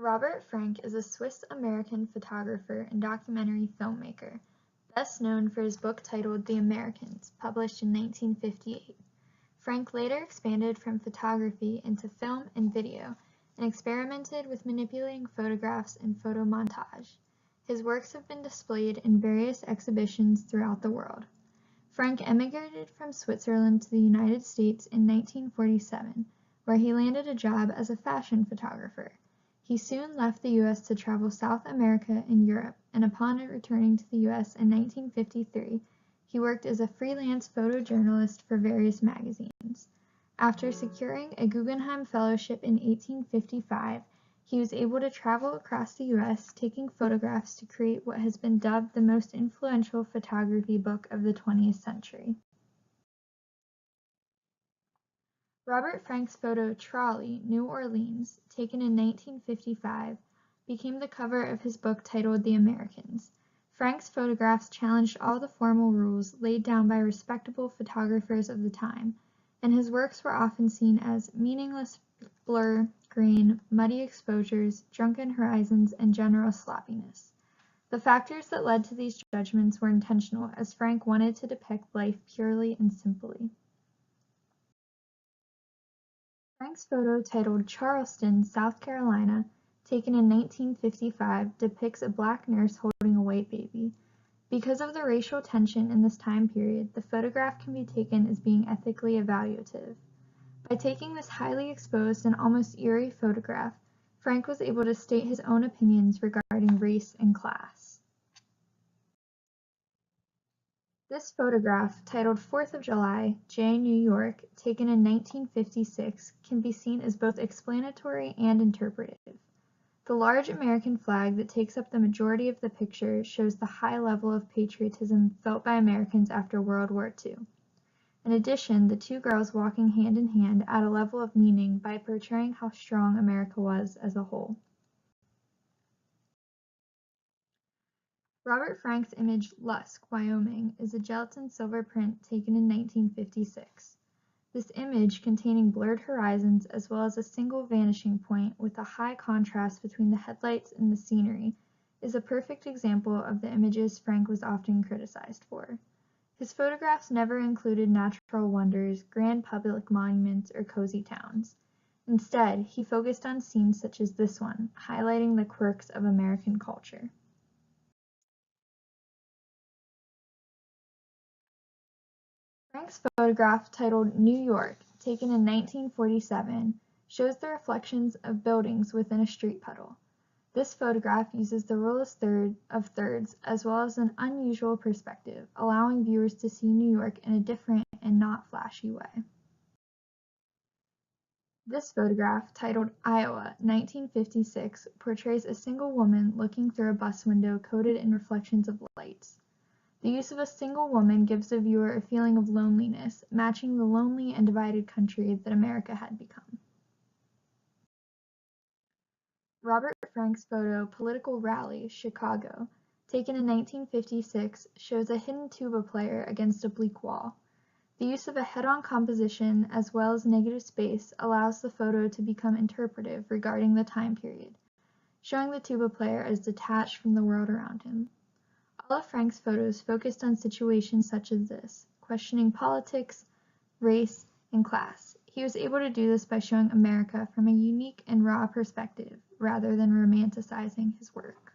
Robert Frank is a Swiss-American photographer and documentary filmmaker, best known for his book titled The Americans, published in 1958. Frank later expanded from photography into film and video, and experimented with manipulating photographs and photomontage. His works have been displayed in various exhibitions throughout the world. Frank emigrated from Switzerland to the United States in 1947, where he landed a job as a fashion photographer. He soon left the U.S. to travel South America and Europe, and upon returning to the U.S. in 1953, he worked as a freelance photojournalist for various magazines. After securing a Guggenheim Fellowship in 1855, he was able to travel across the U.S. taking photographs to create what has been dubbed the most influential photography book of the 20th century. Robert Frank's photo "Trolley, New Orleans", taken in 1955, became the cover of his book titled The Americans. Frank's photographs challenged all the formal rules laid down by respectable photographers of the time, and his works were often seen as meaningless blur, grain, muddy exposures, drunken horizons, and general sloppiness. The factors that led to these judgments were intentional, as Frank wanted to depict life purely and simply. Frank's photo titled "Charleston, South Carolina", taken in 1955, depicts a black nurse holding a white baby. Because of the racial tension in this time period, the photograph can be taken as being ethically evaluative. By taking this highly exposed and almost eerie photograph, Frank was able to state his own opinions regarding race and class. This photograph, titled "4th of July, J. New York", taken in 1956, can be seen as both explanatory and interpretive. The large American flag that takes up the majority of the picture shows the high level of patriotism felt by Americans after World War II. In addition, the two girls walking hand in hand add a level of meaning by portraying how strong America was as a whole. Robert Frank's image "Lusk, Wyoming" is a gelatin silver print taken in 1956. This image, containing blurred horizons as well as a single vanishing point with a high contrast between the headlights and the scenery, is a perfect example of the images Frank was often criticized for. His photographs never included natural wonders, grand public monuments, or cozy towns. Instead, he focused on scenes such as this one, highlighting the quirks of American culture. Frank's photograph, titled "New York", taken in 1947, shows the reflections of buildings within a street puddle. This photograph uses the rule of thirds as well as an unusual perspective, allowing viewers to see New York in a different and not flashy way. This photograph, titled "Iowa, 1956", portrays a single woman looking through a bus window coated in reflections of lights. The use of a single woman gives the viewer a feeling of loneliness, matching the lonely and divided country that America had become. Robert Frank's photo "Political Rally, Chicago", taken in 1956, shows a hidden tuba player against a bleak wall. The use of a head-on composition as well as negative space allows the photo to become interpretive regarding the time period, showing the tuba player as detached from the world around him. All of Frank's photos focused on situations such as this, questioning politics, race, and class. He was able to do this by showing America from a unique and raw perspective, rather than romanticizing his work.